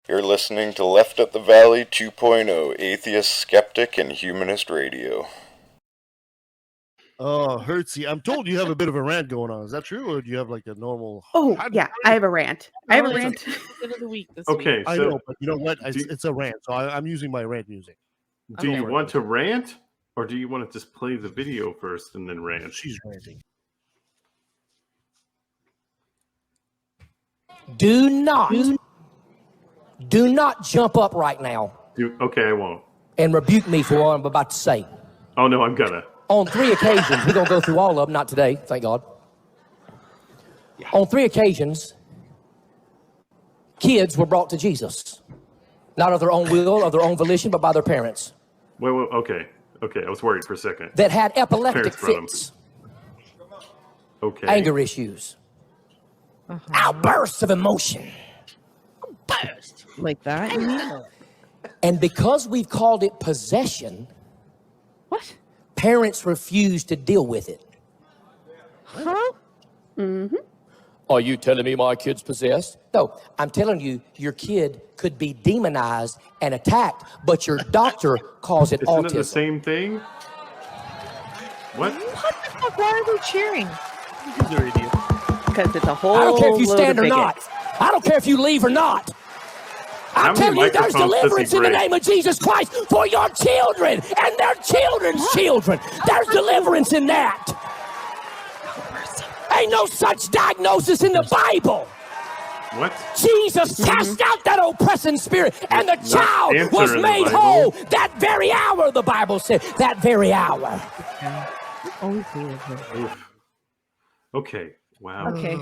You're listening to Left Up the Valley 2.0, Atheist, Skeptic, and Humanist Radio. Oh, Hertzy, I'm told you have a bit of a rant going on. Is that true, or do you have like a normal? I have a rant. I have a rant. End of the week this Okay, week. so I know, but you know what? It's a rant, so I'm using my rant music. Do you want to rant, or do you want to just play the video first and then rant? She's ranting. Do not jump up right now. Okay, I won't. And rebuke me for what I'm about to say. Oh, no, I'm gonna. On 3 occasions, we're going to go through all of them, not today, thank God. Yeah. On 3 occasions, kids were brought to Jesus. Not of their own will, of their own volition, but by their parents. Wait, okay, I was worried for a second. That had epileptic fits. Okay. Anger issues. Outbursts of emotion. Burst. Like that? And because we've called it possession, what? Parents refuse to deal with it. Huh? Mm-hmm. Are you telling me my kid's possessed? No, I'm telling you, your kid could be demonized and attacked, but your doctor calls it autism. Isn't it the same thing? What? What the fuck? Why are they cheering? Because it's a whole I don't care if you load stand of or not. bigots. I don't care if you leave or not. I'm telling you, there's deliverance in the name of Jesus Christ for your children and their children's children. There's deliverance in that. Ain't no such diagnosis in the Bible. What? Jesus cast out that oppressing spirit, and the child was made whole that very hour, the Bible said. That very hour. Okay. Wow. Okay.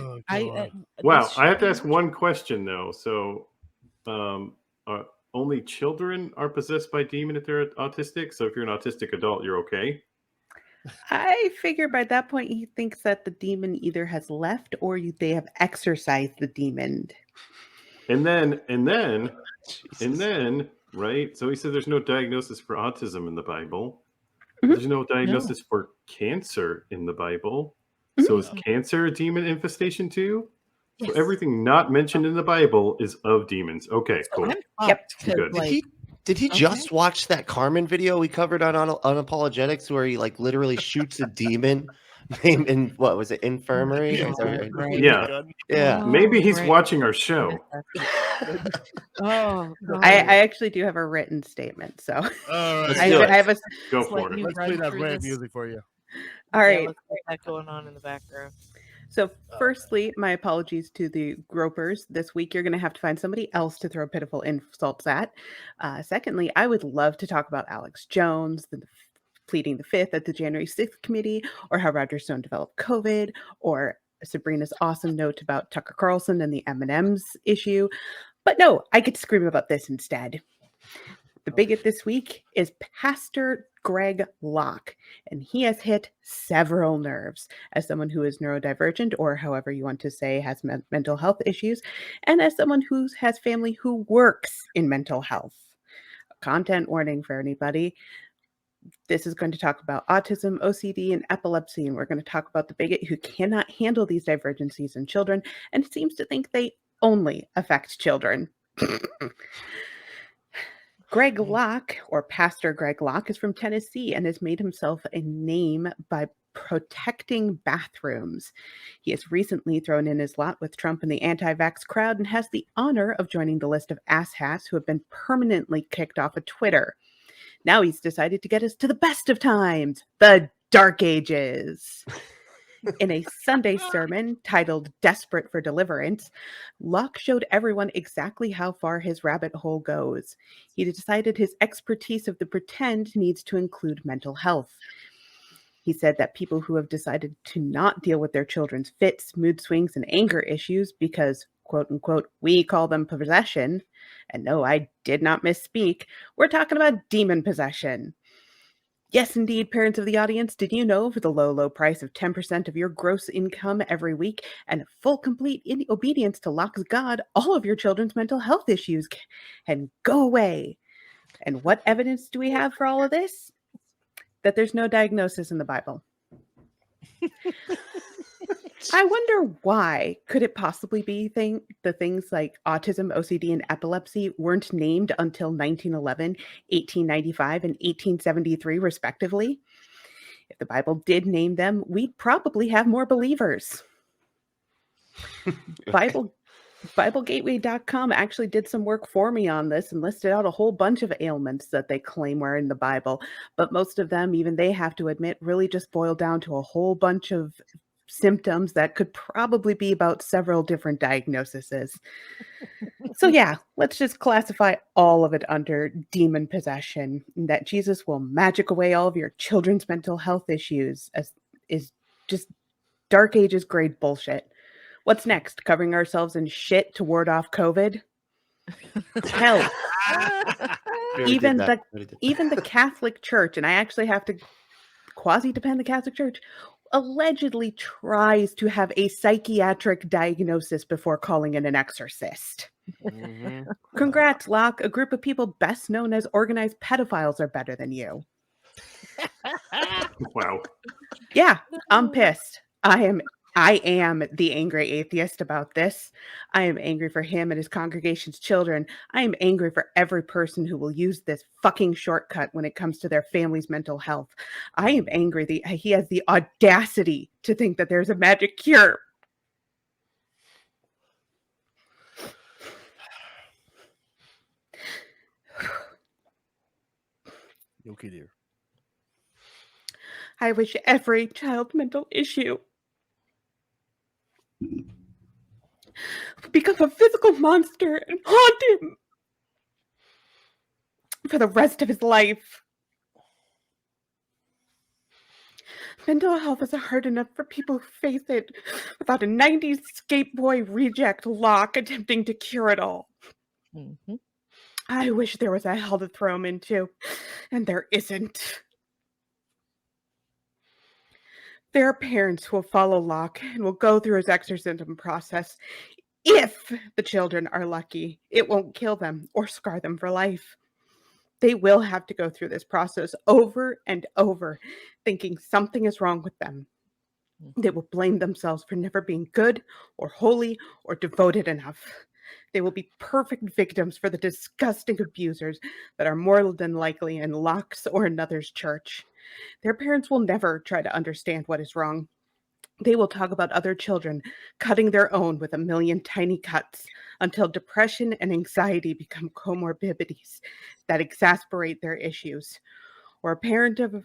Wow. I have to ask one question, though. So, only children are possessed by demon if they're autistic? So if you're an autistic adult, you're okay? I figure by that point he thinks that the demon either has left or they have exorcised the demon. And then, right? So he said there's no diagnosis for autism in the Bible. Mm-hmm. There's no diagnosis for cancer in the Bible. Mm-hmm. So is cancer a demon infestation too? Yes. So everything not mentioned in the Bible is of demons. Okay, cool. Yep. Good. Did he just watch that Carmen video we covered on Unapologetics where he like literally shoots a demon in what was it, infirmary? Yeah. Maybe he's watching our show. I actually do have a written statement, so I have a go for it. Let's play that rant music for you. All right, let's get that going on in the background. So firstly, my apologies to the gropers. This week, you're going to have to find somebody else to throw pitiful insults at. Secondly, I would love to talk about Alex Jones, pleading the fifth at the January 6th committee, or how Roger Stone developed COVID, or Sabrina's awesome note about Tucker Carlson and the M&M's issue. But no, I get to scream about this instead. The bigot this week is Pastor Greg Locke, and he has hit several nerves as someone who is neurodivergent, or however you want to say has mental health issues, and as someone who has family who works in mental health. A content warning for anybody. This is going to talk about autism, OCD, and epilepsy, and we're going to talk about the bigot who cannot handle these divergencies in children and seems to think they only affect children. Greg Locke, or Pastor Greg Locke, is from Tennessee and has made himself a name by protecting bathrooms. He has recently thrown in his lot with Trump and the anti-vax crowd and has the honor of joining the list of asshats who have been permanently kicked off of Twitter. Now he's decided to get us to the best of times, the Dark Ages. In a Sunday sermon titled Desperate for Deliverance, Locke showed everyone exactly how far his rabbit hole goes. He decided his expertise of the pretend needs to include mental health. He said that people who have decided to not deal with their children's fits, mood swings, and anger issues because, quote unquote, we call them possession, and no, I did not misspeak, we're talking about demon possession. Yes, indeed, parents of the audience, did you know for the low, low price of 10% of your gross income every week and full, complete obedience to Locke's God, all of your children's mental health issues can go away? And what evidence do we have for all of this? That there's no diagnosis in the Bible. I wonder why. Could it possibly be the things like autism, OCD, and epilepsy weren't named until 1911, 1895, and 1873, respectively? If the Bible did name them, we'd probably have more believers. BibleGateway.com actually did some work for me on this and listed out a whole bunch of ailments that they claim were in the Bible. But most of them, even they have to admit, really just boil down to a whole bunch of symptoms that could probably be about several different diagnoses. So yeah, let's just classify all of it under demon possession, and that Jesus will magic away all of your children's mental health issues as is just Dark Ages grade bullshit. What's next? Covering ourselves in shit to ward off COVID? Hell, even the Catholic Church, and I actually have to quasi-defend the Catholic Church, allegedly tries to have a psychiatric diagnosis before calling in an exorcist. Mhm. Congrats, Locke. A group of people best known as organized pedophiles are better than you. Wow. Yeah, I'm pissed. I am the angry atheist about this. I am angry for him and his congregation's children. I am angry for every person who will use this fucking shortcut when it comes to their family's mental health. I am angry that he has the audacity to think that there's a magic cure. Okay, dear. I wish every child mental issue would become a physical monster and haunt him for the rest of his life. Mental health isn't hard enough for people who face it without a 90s skate boy reject Locke attempting to cure it all. Mm-hmm. I wish there was a hell to throw him into, and there isn't. There are parents who will follow Locke and will go through his exorcism process. If the children are lucky, it won't kill them or scar them for life. They will have to go through this process over and over, thinking something is wrong with them. They will blame themselves for never being good or holy or devoted enough. They will be perfect victims for the disgusting abusers that are more than likely in Locke's or another's church. Their parents will never try to understand what is wrong. They will talk about other children cutting their own with a million tiny cuts until depression and anxiety become comorbidities that exacerbate their issues. Or a parent of,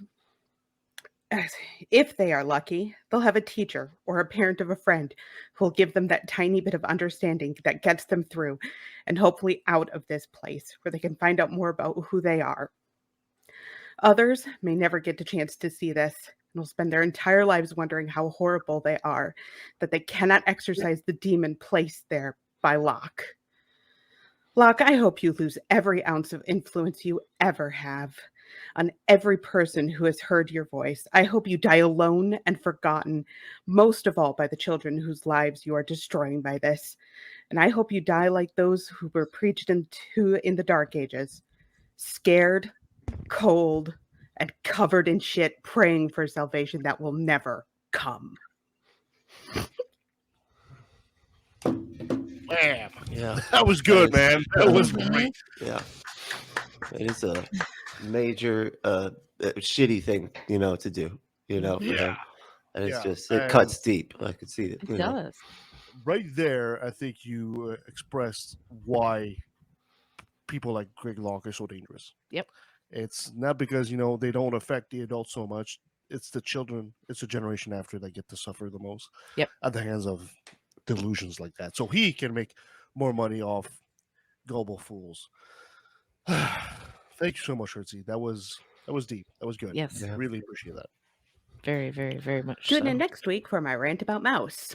if they are lucky, they'll have a teacher or a parent of a friend who will give them that tiny bit of understanding that gets them through and hopefully out of this place where they can find out more about who they are. Others may never get a chance to see this and will spend their entire lives wondering how horrible they are, that they cannot exorcise the demon placed there by Locke. Locke, I hope you lose every ounce of influence you ever have on every person who has heard your voice. I hope you die alone and forgotten, most of all by the children whose lives you are destroying by this. And I hope you die like those who were preached into in the Dark Ages, scared, cold, and covered in shit, praying for salvation that will never come. Bam. Yeah, That was good, man. That was Mhm. great. yeah. It is a major shitty thing, to do, for Yeah. them. And it's Yeah, just, it and- cuts deep. I could see it. It does. Right there, I think you expressed why people like Greg Locke are so dangerous. Yep. It's not because, they don't affect the adults so much. It's the children, it's the generation after that get to suffer the most Yep. at the hands of delusions like that. So he can make more money off gullible fools. Thank you so much, Hertzy. That was deep. That was good. Yes. Yeah. Really appreciate that. Very, very, very much Tune so. in next week for my rant about Mouse.